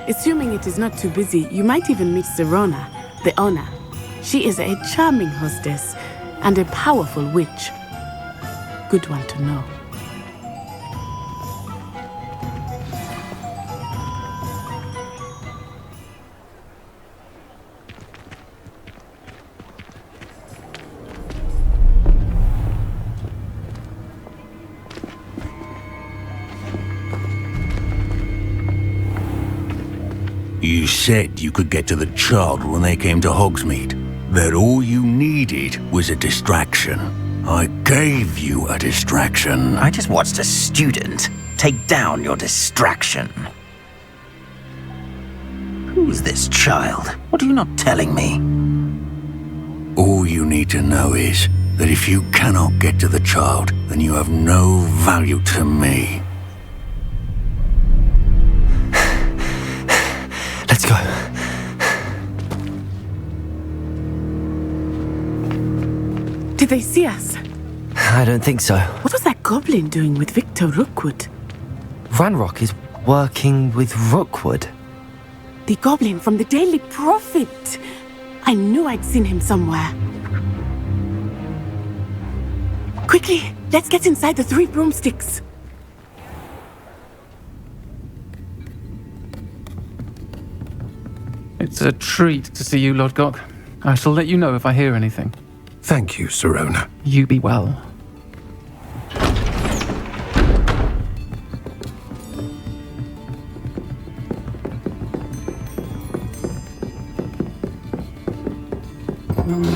Assuming it is not too busy, you might even meet Sirona, the owner. She is a charming hostess and a powerful witch. Good one to know. You said you could get to the child when they came to Hogsmeade. That all you needed was a distraction. I gave you a distraction. I just watched a student take down your distraction. Who's this child? What are you not telling me? All you need to know is that if you cannot get to the child, then you have no value to me. Let's go. Did they see us? I don't think so. What was that goblin doing with Victor Rookwood? Ranrock is working with Rookwood. The goblin from the Daily Prophet. I knew I'd seen him somewhere. Quickly, let's get inside the 3 broomsticks. It's a treat to see you, Lodgok. I shall let you know if I hear anything. Thank you, Sirona. You be well.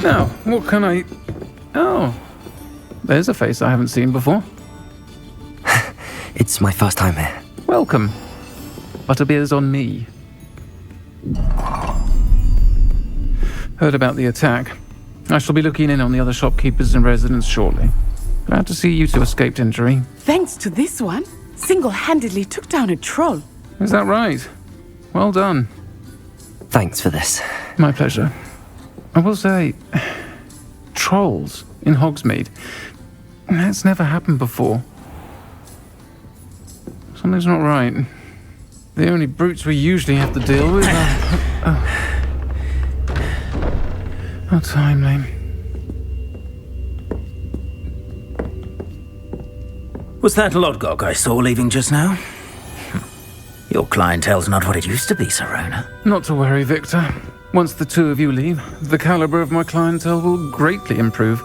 Now, what can I... Oh, there's a face I haven't seen before. It's my first time here. Welcome. Butterbeer's on me. Heard about the attack. I shall be looking in on the other shopkeepers and residents shortly. Glad to see you two escaped injury. Thanks to this one, single-handedly took down a troll. Is that right? Well done. Thanks for this. My pleasure. I will say, trolls in Hogsmeade. That's never happened before. Something's not right. The only brutes we usually have to deal with are... How timely. Was that Lodgok I saw leaving just now? Your clientele's not what it used to be, Sirona. Not to worry, Victor. Once the two of you leave, the caliber of my clientele will greatly improve.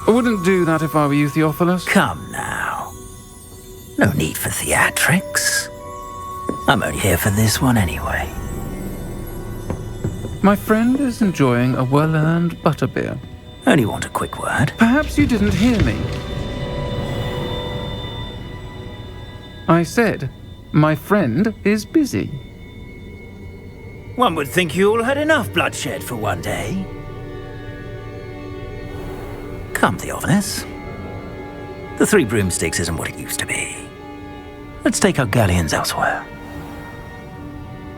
I wouldn't do that if I were you, Theophilus. Come now. No need for theatrics. I'm only here for this one anyway. My friend is enjoying a well-earned butterbeer. Only want a quick word. Perhaps you didn't hear me. I said, my friend is busy. One would think you all had enough bloodshed for one day. Come, Theophilus. The 3 broomsticks isn't what it used to be. Let's take our galleons elsewhere.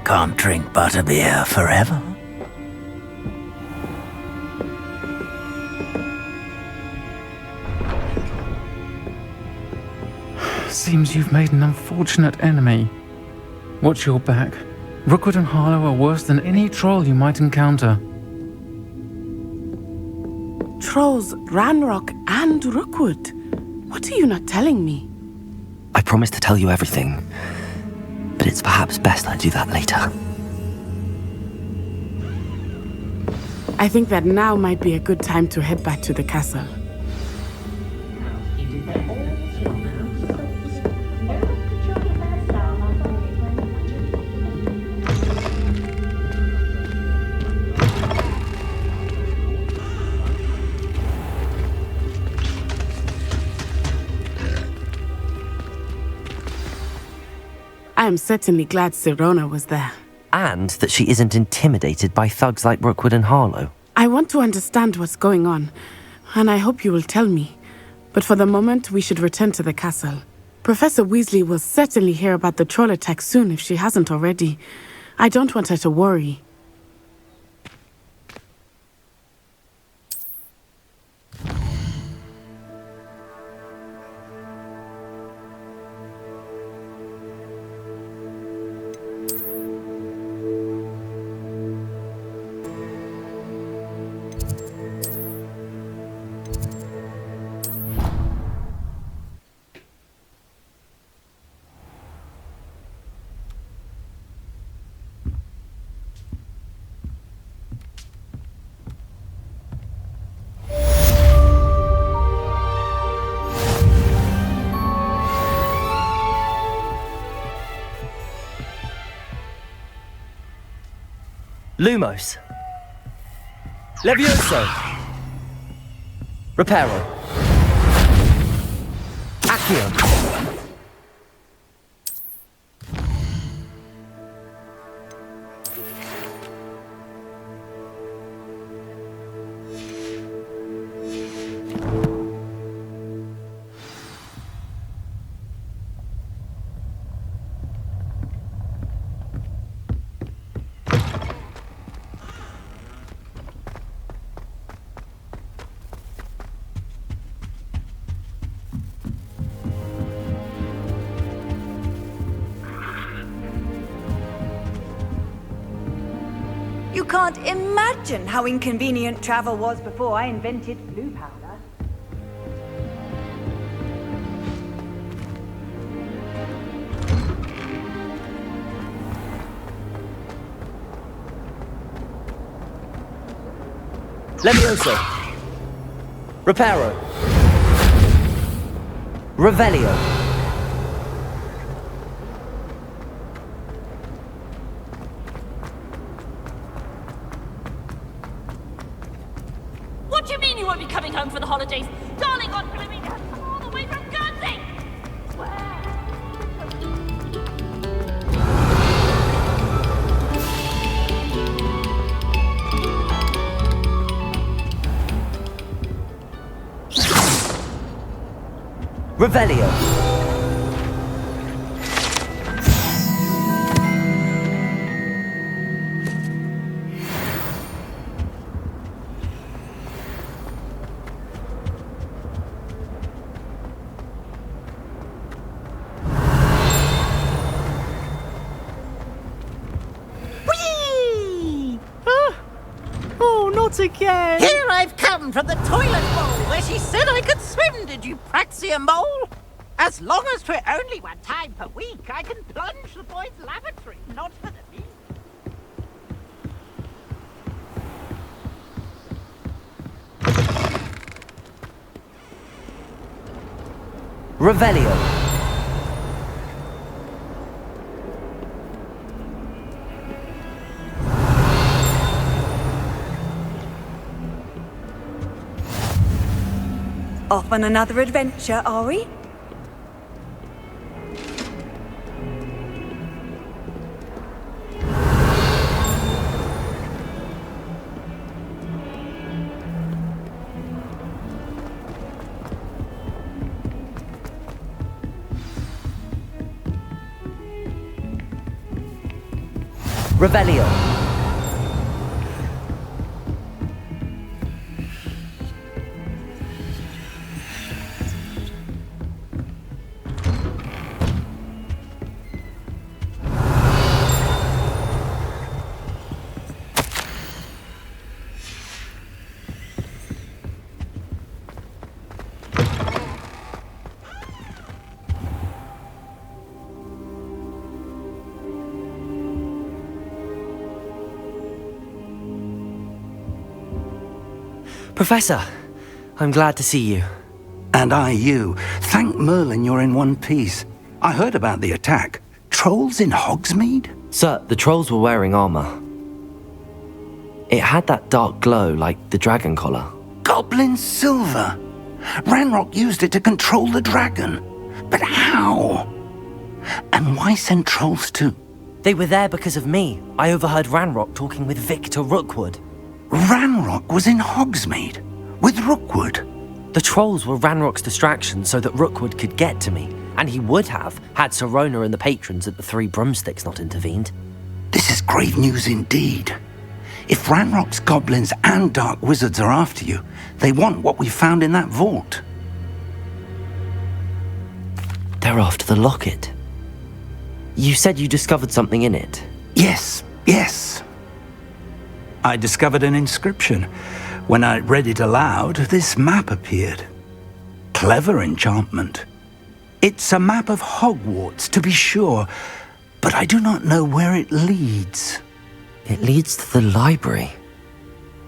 Can't drink butterbeer forever. Seems you've made an unfortunate enemy. Watch your back. Rookwood and Harlow are worse than any troll you might encounter. Trolls, Ranrock, and Rookwood. What are you not telling me? I promised to tell you everything, but it's perhaps best I do that later. I think that now might be a good time to head back to the castle. I am certainly glad Sirona was there. And that she isn't intimidated by thugs like Rookwood and Harlow. I want to understand what's going on, and I hope you will tell me. But for the moment, we should return to the castle. Professor Weasley will certainly hear about the troll attack soon if she hasn't already. I don't want her to worry. Lumos. Levioso. Reparo. Accio. You can't imagine how inconvenient travel was before I invented blue powder. Levioso. Reparo. Revelio. What do you mean you won't be coming home for the holidays? Darling, Aunt Philomena has come all the way from Guernsey! Revelio. Not again! Here I've come from the toilet bowl where she said I could swim, did you praxia mole? As long as 'twere only one time per week, I can plunge the boy's lavatory, not for the meat. Revelio. Off on another adventure, are we? Revelio. Professor, I'm glad to see you. And I you. Thank Merlin you're in one piece. I heard about the attack. Trolls in Hogsmeade? Sir, the trolls were wearing armor. It had that dark glow like the dragon collar. Goblin silver. Ranrock used it to control the dragon. But how? And why send trolls too? They were there because of me. I overheard Ranrock talking with Victor Rookwood. Ranrock was in Hogsmeade with Rookwood. The trolls were Ranrock's distraction so that Rookwood could get to me, and he would have had Sirona and the patrons at the Three Broomsticks not intervened. This is grave news indeed. If Ranrock's goblins and dark wizards are after you, they want what we found in that vault. They're after the locket. You said you discovered something in it. Yes. I discovered an inscription. When I read it aloud, this map appeared. Clever enchantment. It's a map of Hogwarts, to be sure, but I do not know where it leads. It leads to the library.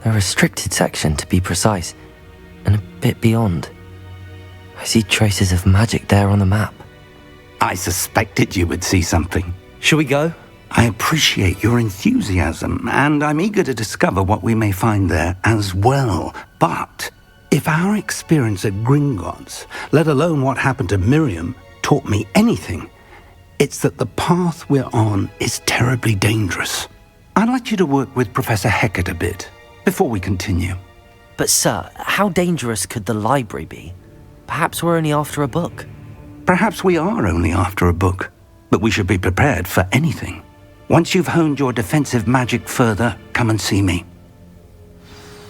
A restricted section, to be precise, and a bit beyond. I see traces of magic there on the map. I suspected you would see something. Shall we go? I appreciate your enthusiasm, and I'm eager to discover what we may find there as well. But if our experience at Gringotts, let alone what happened to Miriam, taught me anything, it's that the path we're on is terribly dangerous. I'd like you to work with Professor Hecat a bit before we continue. But sir, how dangerous could the library be? Perhaps we're only after a book. Perhaps we are only after a book, but we should be prepared for anything. Once you've honed your defensive magic further, come and see me.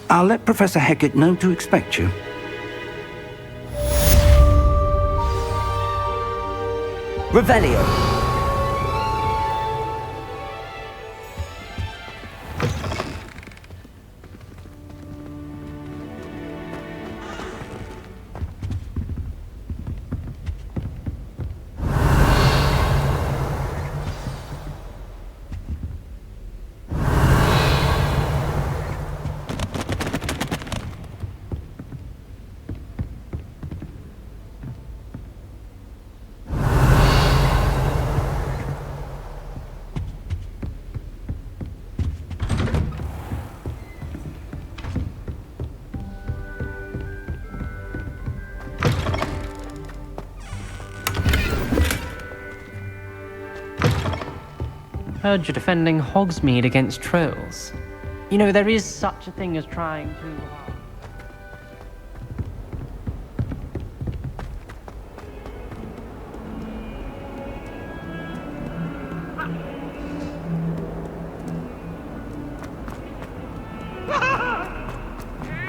I'll let Professor Hecat know to expect you. Revelio. Heard you're defending Hogsmeade against trolls. You know, there is such a thing as trying to...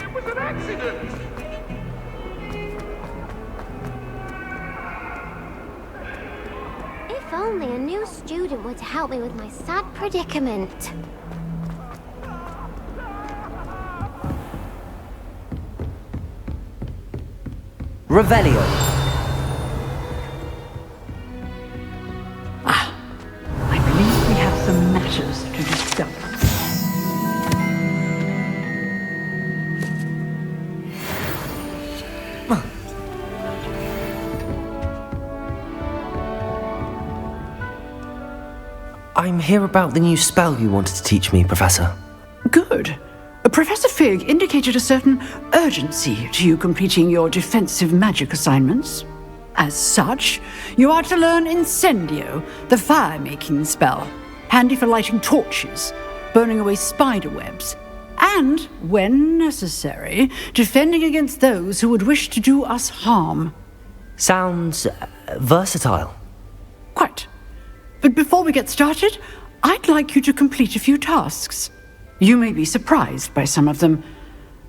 It was an accident! If only a new student were to help me with my sad predicament. Revelio. I believe we have some matters to discuss. I'm here about the new spell you wanted to teach me, Professor. Good. Professor Fig indicated a certain urgency to you completing your defensive magic assignments. As such, you are to learn Incendio, the fire-making spell, handy for lighting torches, burning away spider webs, and, when necessary, defending against those who would wish to do us harm. Sounds versatile. Quite. But before we get started, I'd like you to complete a few tasks. You may be surprised by some of them.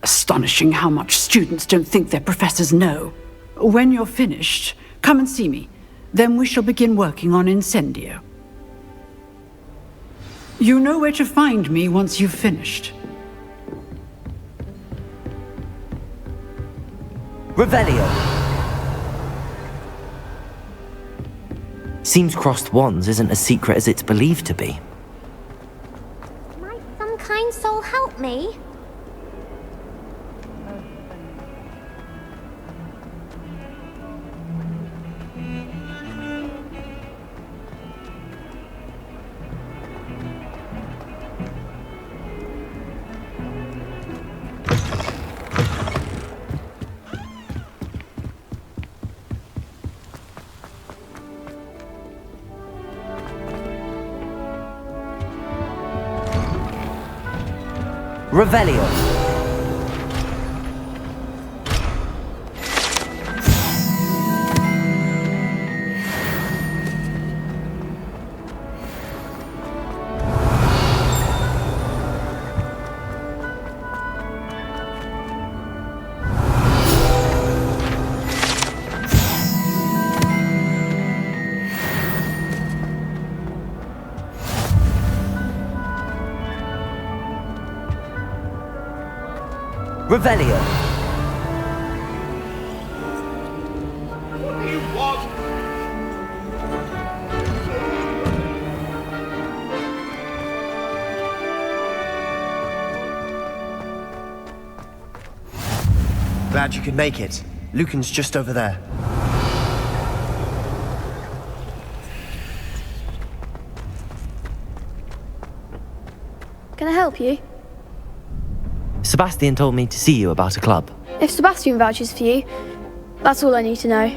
Astonishing how much students don't think their professors know. When you're finished, come and see me. Then we shall begin working on Incendio. You know where to find me once you've finished. Revelio. Seems crossed wands isn't as secret as it's believed to be. Might some kind soul help me? Revelio. Revelio. What do you want? Glad you could make it. Lucan's just over there. Can I help you? Sebastian told me to see you about a club. If Sebastian vouches for you, that's all I need to know.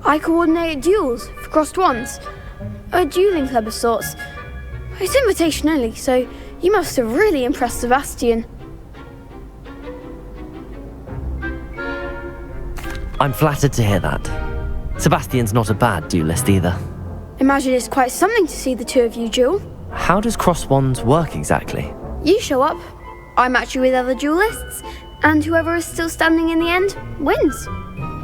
I coordinate duels for crossed wands. A dueling club of sorts. It's invitation only, so you must have really impressed Sebastian. I'm flattered to hear that. Sebastian's not a bad duelist either. Imagine it's quite something to see the two of you duel. How does cross wands work exactly? You show up, I match you with other duelists, and whoever is still standing in the end wins.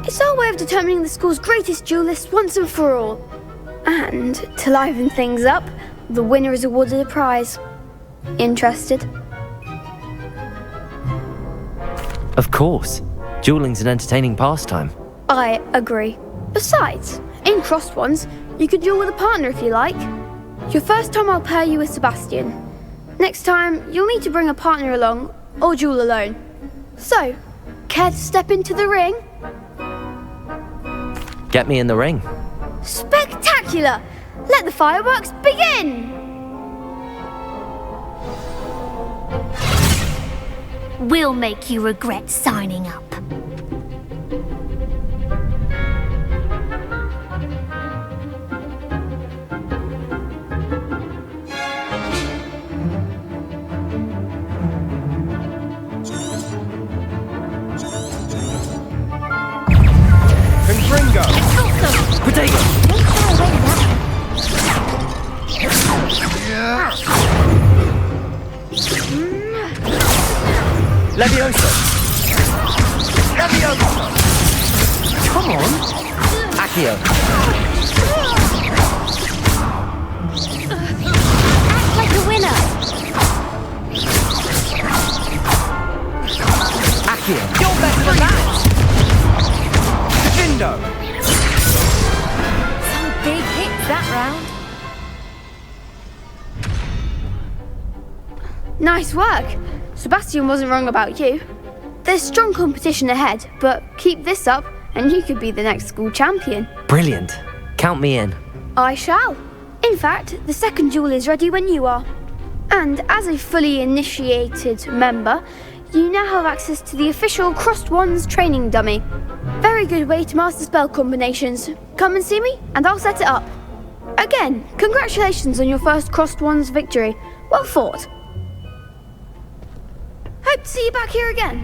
It's our way of determining the school's greatest duelist once and for all. And to liven things up, the winner is awarded a prize. Interested? Of course. Dueling's an entertaining pastime. I agree. Besides, in crossed ones, you could duel with a partner if you like. Your first time I'll pair you with Sebastian. Next time, you'll need to bring a partner along, or duel alone. So, care to step into the ring? Get me in the ring. Spectacular! Let the fireworks begin! We'll make you regret signing up. Ringo! Potato! Levioso! Levioso! Come on! Accio! Act like a winner! Accio! You're better than that! Defendo! Some big hits that round. Nice work! Sebastian wasn't wrong about you. There's strong competition ahead, but keep this up and you could be the next school champion. Brilliant. Count me in. I shall. In fact, the second duel is ready when you are. And as a fully initiated member, you now have access to the official Crossed Wands training dummy. Very good way to master spell combinations. Come and see me and I'll set it up. Again, congratulations on your first Crossed Wands victory. Well fought. Hope to see you back here again.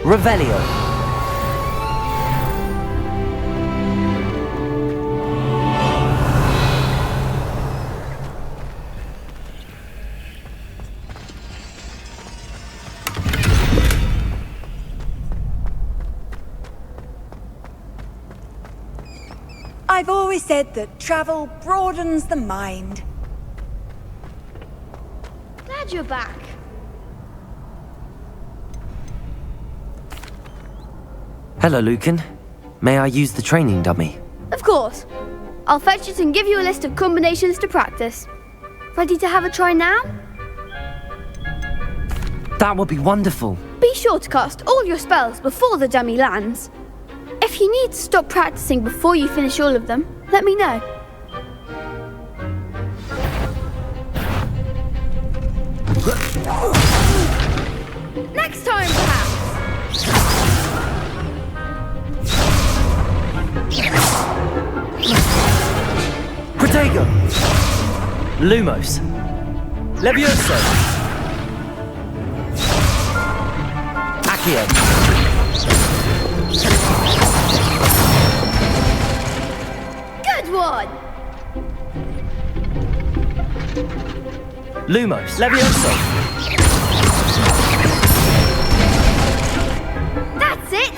Revelio. I've always said that travel broadens the mind. Glad you're back. Hello, Lucan. May I use the training dummy? Of course. I'll fetch it and give you a list of combinations to practice. Ready to have a try now? That would be wonderful. Be sure to cast all your spells before the dummy lands. If you need to stop practicing before you finish all of them, let me know. Next time, perhaps. Protego! Lumos! Levioso! Accio! Good one! Lumos! Levioso! That's it!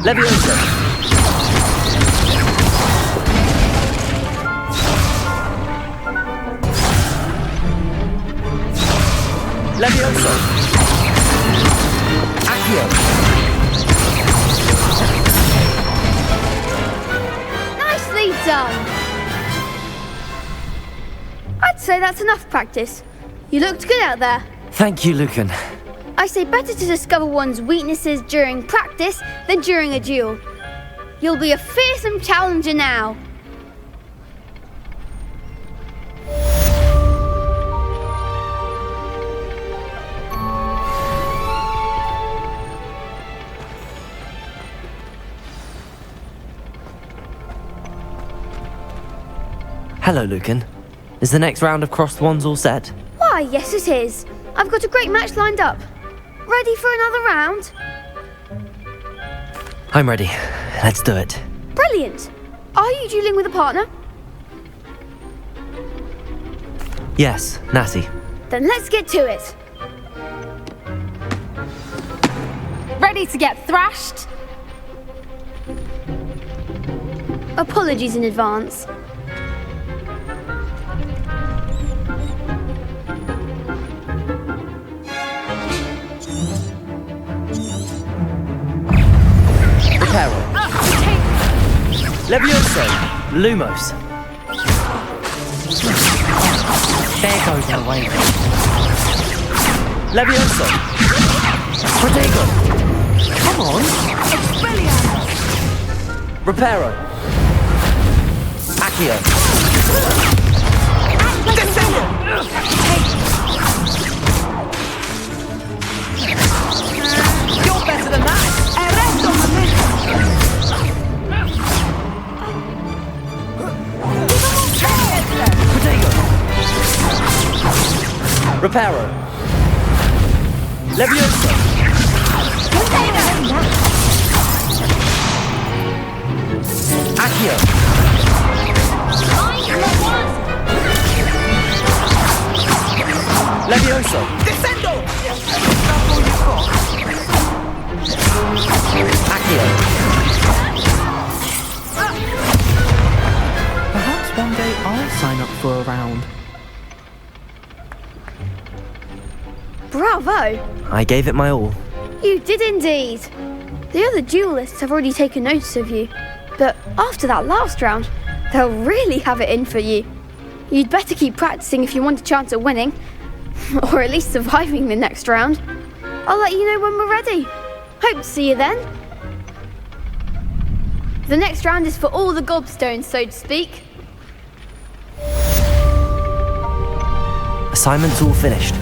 Levioso! Levioso! Accio! Nicely done! I'd say that's enough practice. You looked good out there. Thank you, Lucan. I say better to discover one's weaknesses during practice than during a duel. You'll be a fearsome challenger now. Hello, Lucan. Is the next round of Crossed Wands all set? Why, yes it is. I've got a great match lined up. Ready for another round? I'm ready. Let's do it. Brilliant. Are you dueling with a partner? Yes, Natty. Then let's get to it. Ready to get thrashed? Apologies in advance. Levioso! Lumos! There goes our way. Levioso! Protego! Come on! Reparo! Accio! You're better than that! Reparo! Levioso! Accio! Levioso! Descendo! Accio! Perhaps one day I'll sign up for a round. Bravo! I gave it my all. You did indeed. The other duelists have already taken notice of you, but after that last round, they'll really have it in for you. You'd better keep practicing if you want a chance at winning, or at least surviving the next round. I'll let you know when we're ready. Hope to see you then. The next round is for all the gobstones, so to speak. Assignment's all finished.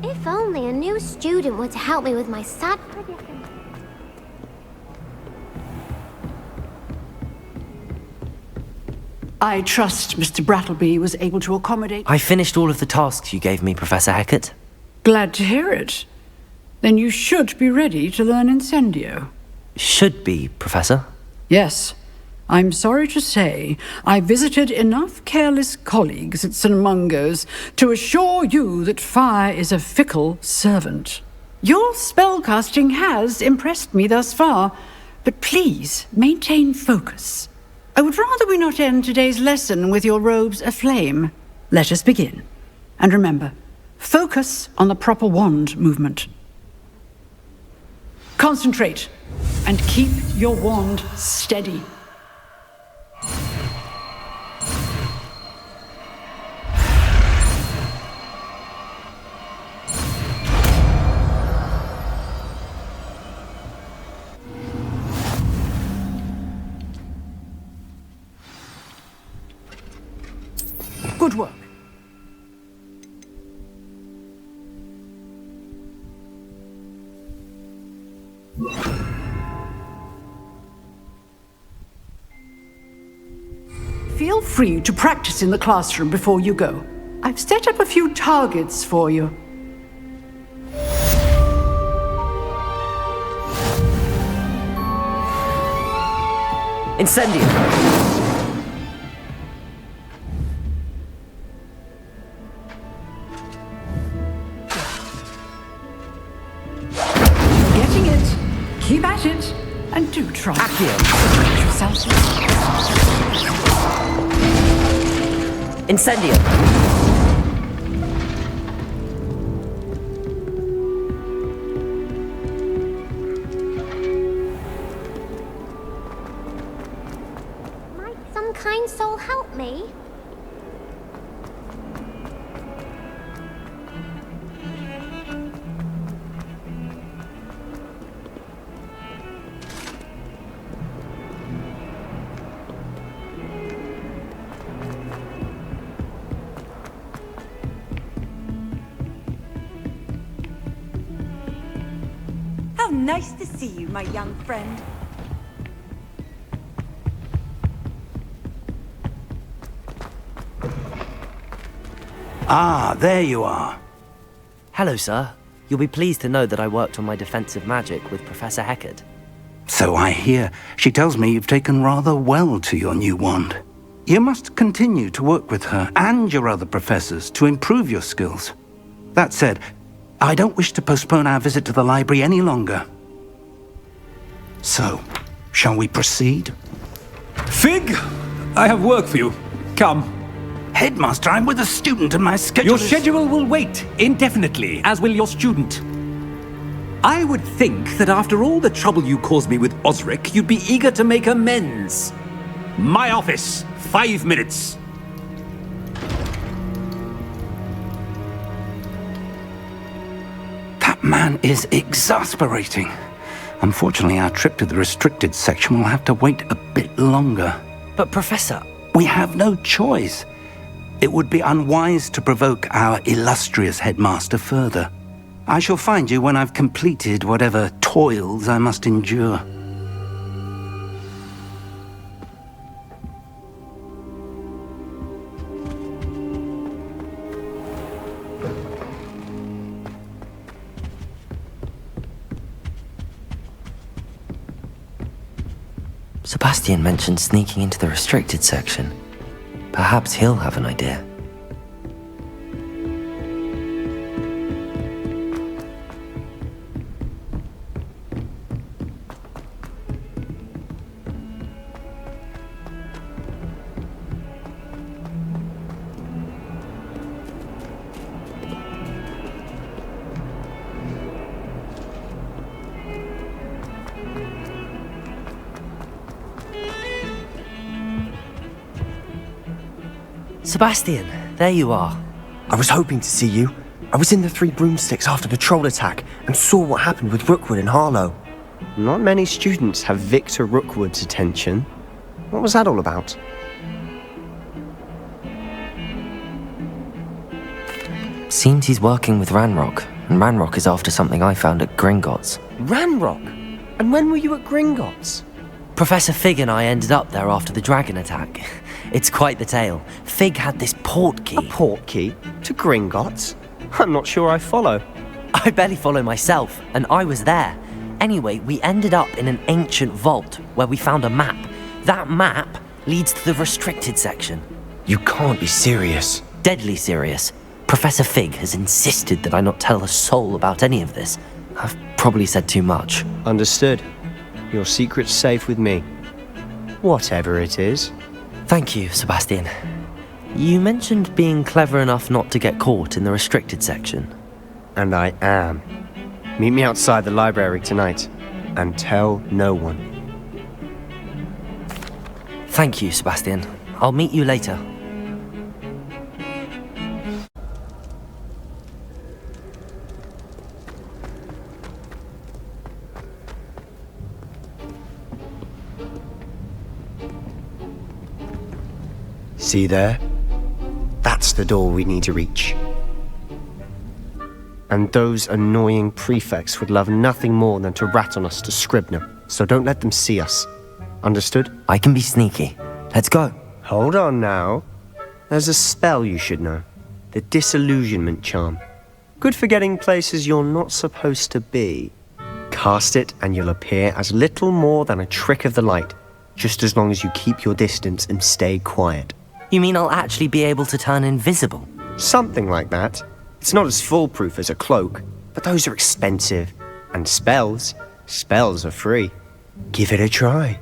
If only a new student were to help me with my sad predicament. I trust Mr. Brattleby was able to accommodate... I finished all of the tasks you gave me, Professor Hecat. Glad to hear it. Then you should be ready to learn Incendio. Should be, Professor. Yes. I'm sorry to say, I visited enough careless colleagues at St. Mungo's to assure you that fire is a fickle servant. Your spellcasting has impressed me thus far, but please maintain focus. I would rather we not end today's lesson with your robes aflame. Let us begin. And remember, focus on the proper wand movement. Concentrate, and keep your wand steady. Good work. Feel free to practice in the classroom before you go. I've set up a few targets for you. Incendio! Getting it. Keep at it. And do try. Accio! Yourselves. Incendio! Might some kind soul help me? How nice to see you, my young friend. Ah, there you are. Hello, sir. You'll be pleased to know that I worked on my defensive magic with Professor Heckard. So I hear. She tells me you've taken rather well to your new wand. You must continue to work with her and your other professors to improve your skills. That said, I don't wish to postpone our visit to the library any longer. So, shall we proceed? Fig! I have work for you. Come. Headmaster, I'm with a student and my schedule Your schedule will wait indefinitely, as will your student. I would think that after all the trouble you caused me with Osric, you'd be eager to make amends. My office, 5 minutes. That man is exasperating. Unfortunately, our trip to the restricted section will have to wait a bit longer. But, Professor... We have no choice. It would be unwise to provoke our illustrious headmaster further. I shall find you when I've completed whatever toils I must endure. Sebastian mentioned sneaking into the restricted section. Perhaps he'll have an idea. Sebastian, there you are. I was hoping to see you. I was in the Three Broomsticks after the troll attack and saw what happened with Rookwood and Harlow. Not many students have Victor Rookwood's attention. What was that all about? Seems he's working with Ranrock, and Ranrock is after something I found at Gringotts. Ranrock? And when were you at Gringotts? Professor Fig and I ended up there after the dragon attack. It's quite the tale. Fig had this port key. A port key? To Gringotts? I'm not sure I follow. I barely follow myself, and I was there. Anyway, we ended up in an ancient vault where we found a map. That map leads to the restricted section. You can't be serious. Deadly serious. Professor Fig has insisted that I not tell a soul about any of this. I've probably said too much. Understood. Your secret's safe with me. Whatever it is. Thank you, Sebastian. You mentioned being clever enough not to get caught in the restricted section. And I am. Meet me outside the library tonight, and tell no one. Thank you, Sebastian. I'll meet you later. See there? That's the door we need to reach. And those annoying prefects would love nothing more than to rat on us to Scribner, so don't let them see us. Understood? I can be sneaky. Let's go. Hold on now. There's a spell you should know. The Disillusionment Charm. Good for getting places you're not supposed to be. Cast it and you'll appear as little more than a trick of the light. just as long as you keep your distance and stay quiet. You mean I'll actually be able to turn invisible? Something like that. It's not as foolproof as a cloak, but those are expensive. And spells are free. Give it a try.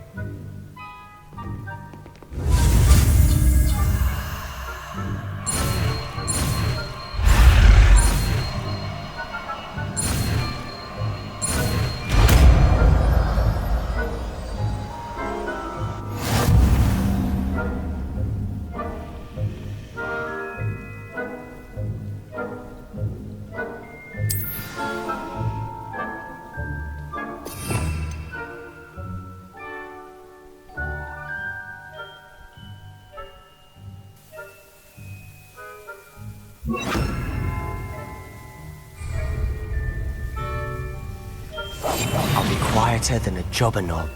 I'll be quieter than a jobber knob.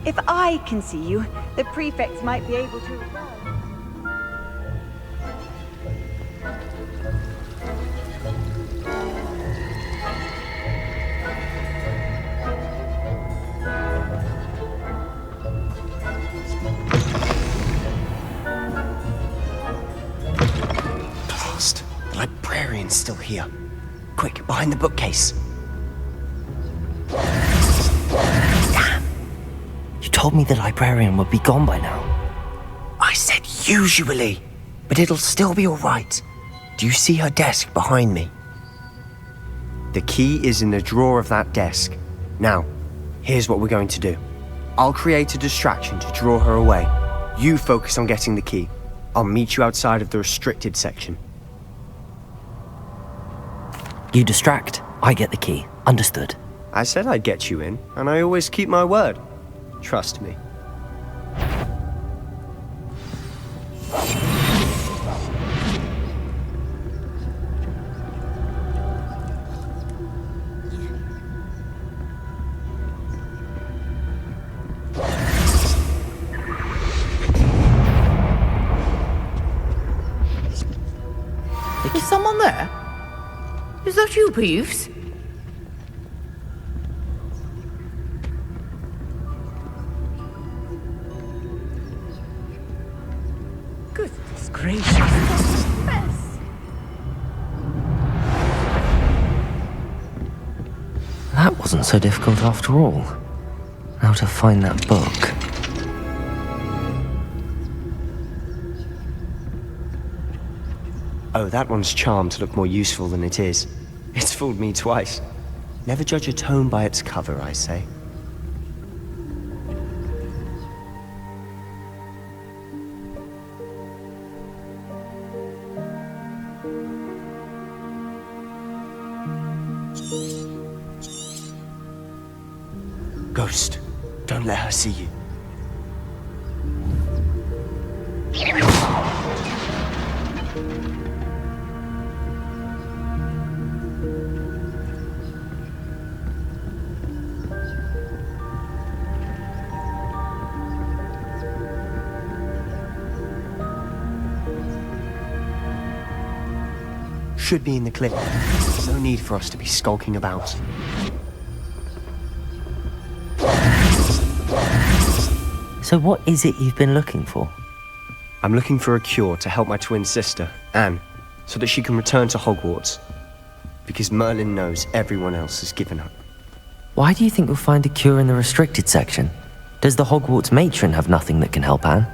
If I can see you, the prefects might be able to. Blast! The librarian's still here. Quick, behind the bookcase. You told me the librarian would be gone by now. I said usually, but it'll still be all right. Do you see her desk behind me? The key is in the drawer of that desk. Now, here's what we're going to do. I'll create a distraction to draw her away. You focus on getting the key. I'll meet you outside of the restricted section. You distract, I get the key. Understood. I said I'd get you in, and I always keep my word. Trust me. Is someone there? Is that you, Peeves? Goodness gracious. That wasn't so difficult after all. How to find that book. Oh, that one's charmed to look more useful than it is. It's fooled me twice. Never judge a tome by its cover, I say. Ghost, don't let her see you. Should be in the clip. No need for us to be skulking about. So what is it you've been looking for? I'm looking for a cure to help my twin sister, Anne, so that she can return to Hogwarts. Because Merlin knows everyone else has given up. Why do you think you'll find a cure in the restricted section? Does the Hogwarts matron have nothing that can help Anne?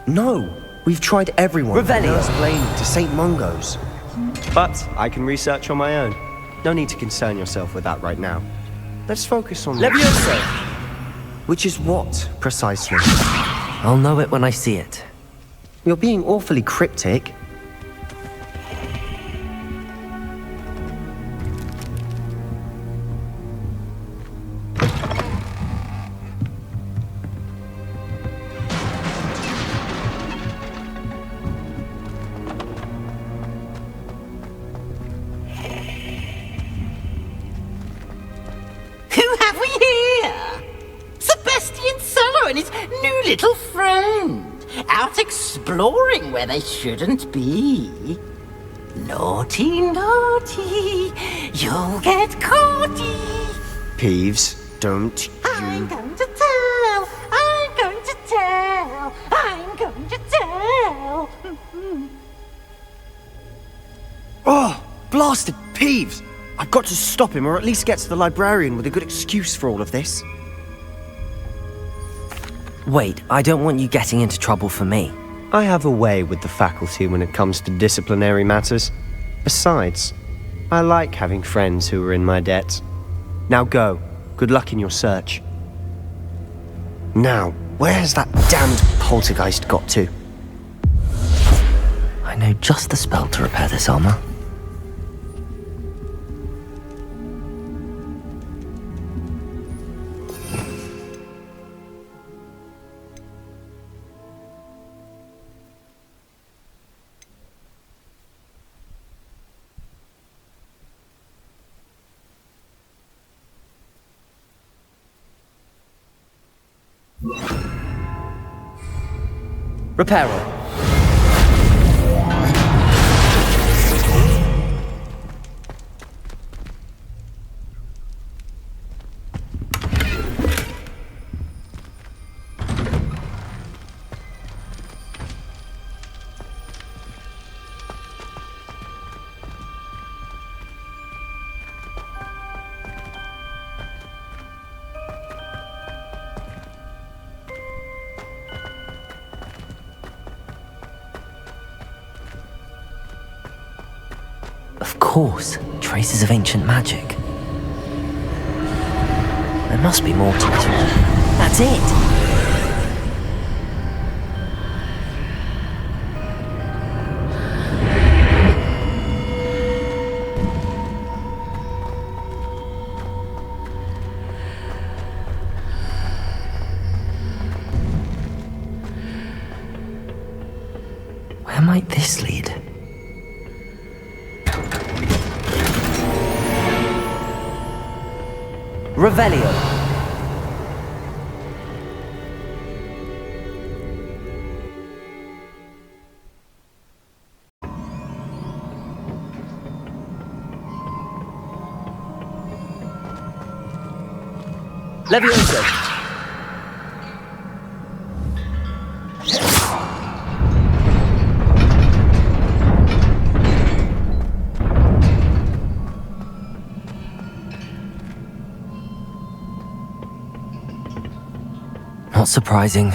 No! We've tried everyone. Revelio! Nurse Blaney to St. Mungo's. But I can research on my own. No need to concern yourself with that right now. Let's focus on Levioso! Which is what, precisely? I'll know it when I see it. You're being awfully cryptic. and his new little friend, out exploring where they shouldn't be. Naughty, naughty, you'll get caughty. Peeves, don't I'm going to tell, I'm going to tell, I'm going to tell. Oh, blasted Peeves! I've got to stop him, or at least get to the librarian with a good excuse for all of this. Wait, I don't want you getting into trouble for me. I have a way with the faculty when it comes to disciplinary matters. Besides, I like having friends who are in my debt. Now go. Good luck in your search. Now, where has that damned poltergeist got to? I know just the spell to repair this armor. Reparo. Of course, traces of ancient magic. There must be more to it. That's it! Where might this lead? Revelio. Levioso. Not surprising.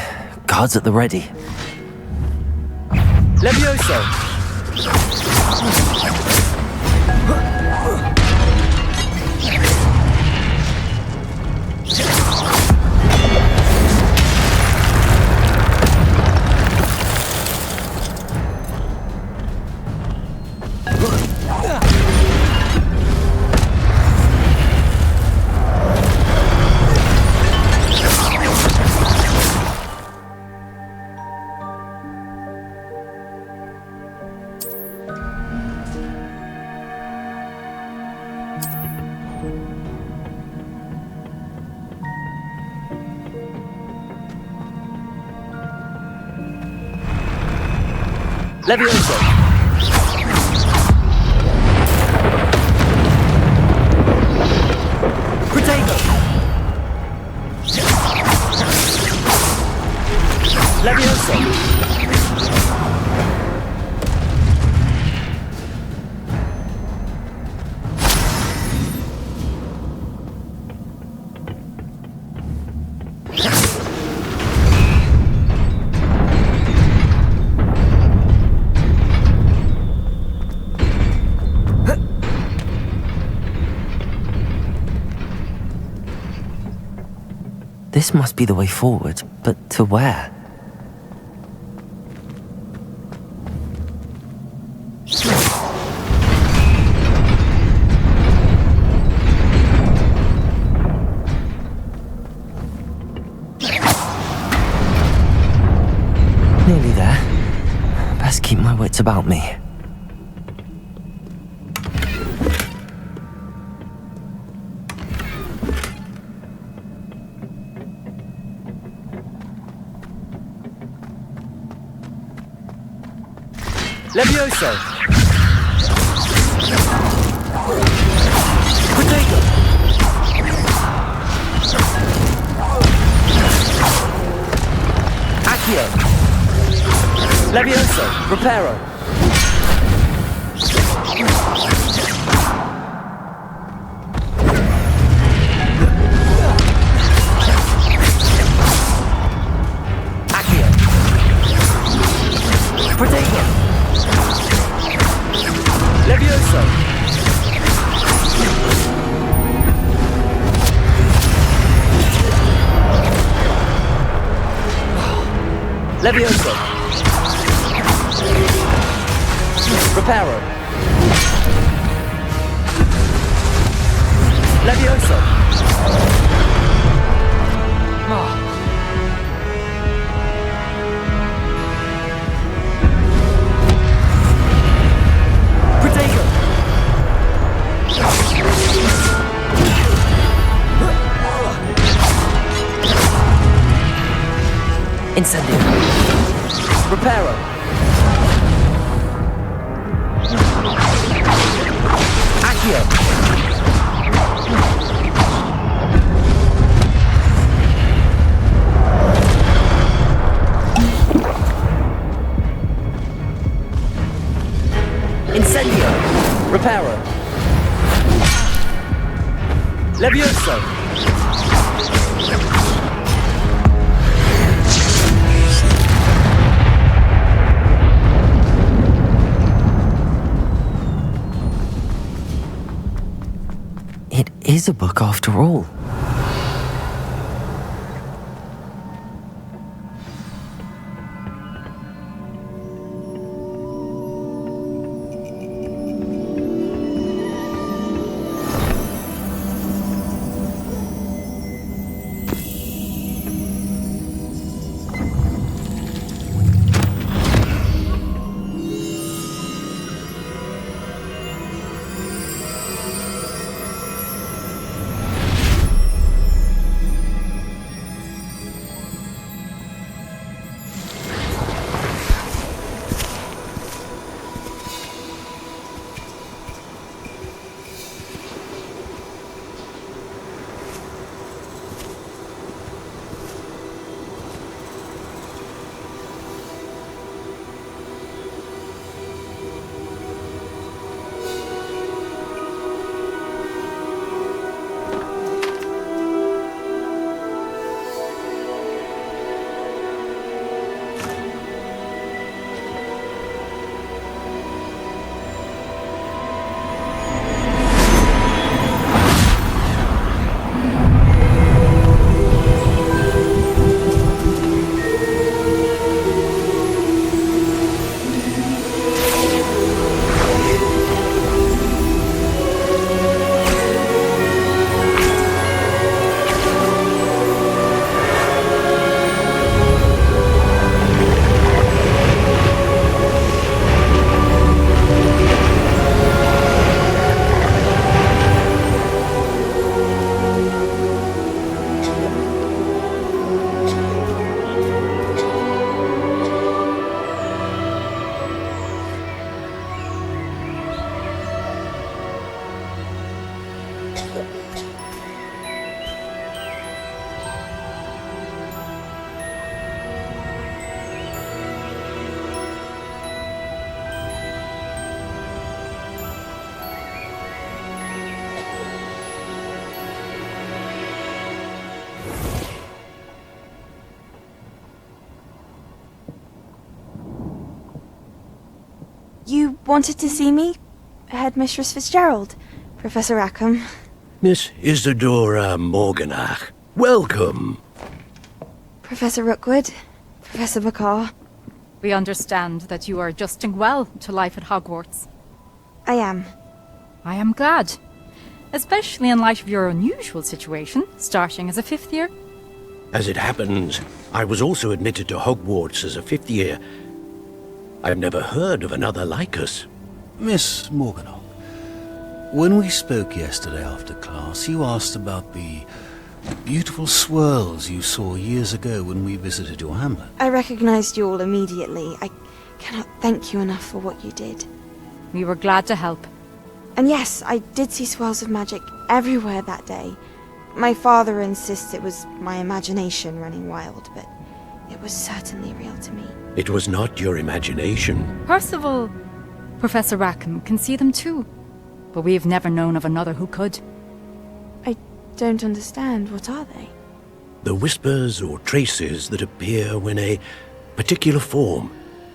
Guards at the ready. Levioso! Levioso! Protego! Levioso! This must be the way forward, but to where? Nearly there. Best keep my wits about me. Levioso! Protego! Accio! Levioso! Reparo! Accio! Protego! Levioso! Levioso! Reparo! Levioso! Protego! Incendio! Reparo! Accio! Incendio! Reparo! Levioso! It is a book after all. You wanted to see me? Headmistress Fitzgerald? Professor Rackham? Miss Isadora Morganach, welcome. Professor Rookwood? Professor McCaw? We understand that you are adjusting well to life at Hogwarts. I am. I am glad. Especially in light of your unusual situation, starting as a 5th year. As it happens, I was also admitted to Hogwarts as a 5th year. I've never heard of another like us. Miss Morganach, when we spoke yesterday after class, you asked about the beautiful swirls you saw years ago when we visited your hamlet. I recognized you all immediately. I cannot thank you enough for what you did. We were glad to help. And yes, I did see swirls of magic everywhere that day. My father insists it was my imagination running wild, but it was certainly real to me. It was not your imagination. Percival, Professor Rackham can see them too. But we've never known of another who could. I don't understand. What are they? The whispers or traces that appear when a particular form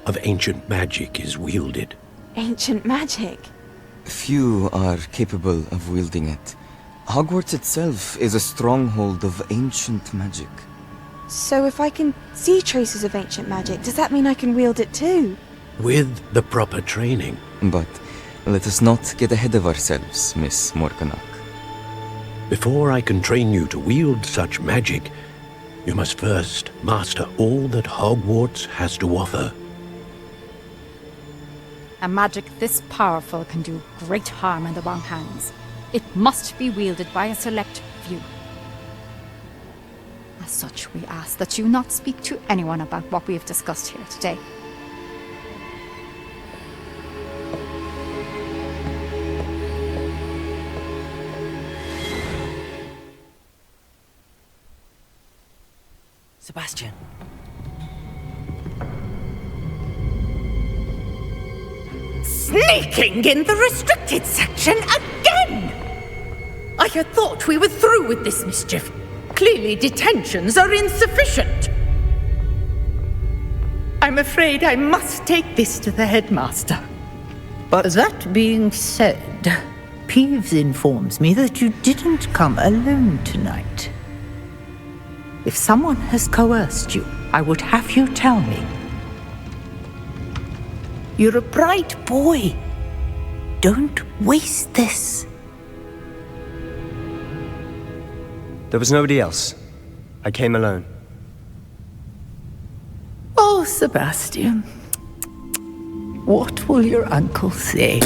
of ancient magic is wielded. Ancient magic? Few are capable of wielding it. Hogwarts itself is a stronghold of ancient magic. So if I can see traces of ancient magic, does that mean I can wield it too? With the proper training. But let us not get ahead of ourselves, Miss Morganach. Before I can train you to wield such magic, you must first master all that Hogwarts has to offer. A magic this powerful can do great harm in the wrong hands. It must be wielded by a select few. As such, we ask that you not speak to anyone about what we have discussed here today. Sebastian. Sneaking in the restricted section again! I had thought we were through with this mischief. Clearly detentions are insufficient. I'm afraid I must take this to the headmaster. But that being said, Peeves informs me that you didn't come alone tonight. If someone has coerced you, I would have you tell me. You're a bright boy. Don't waste this. There was nobody else. I came alone. Oh, Sebastian. What will your uncle say?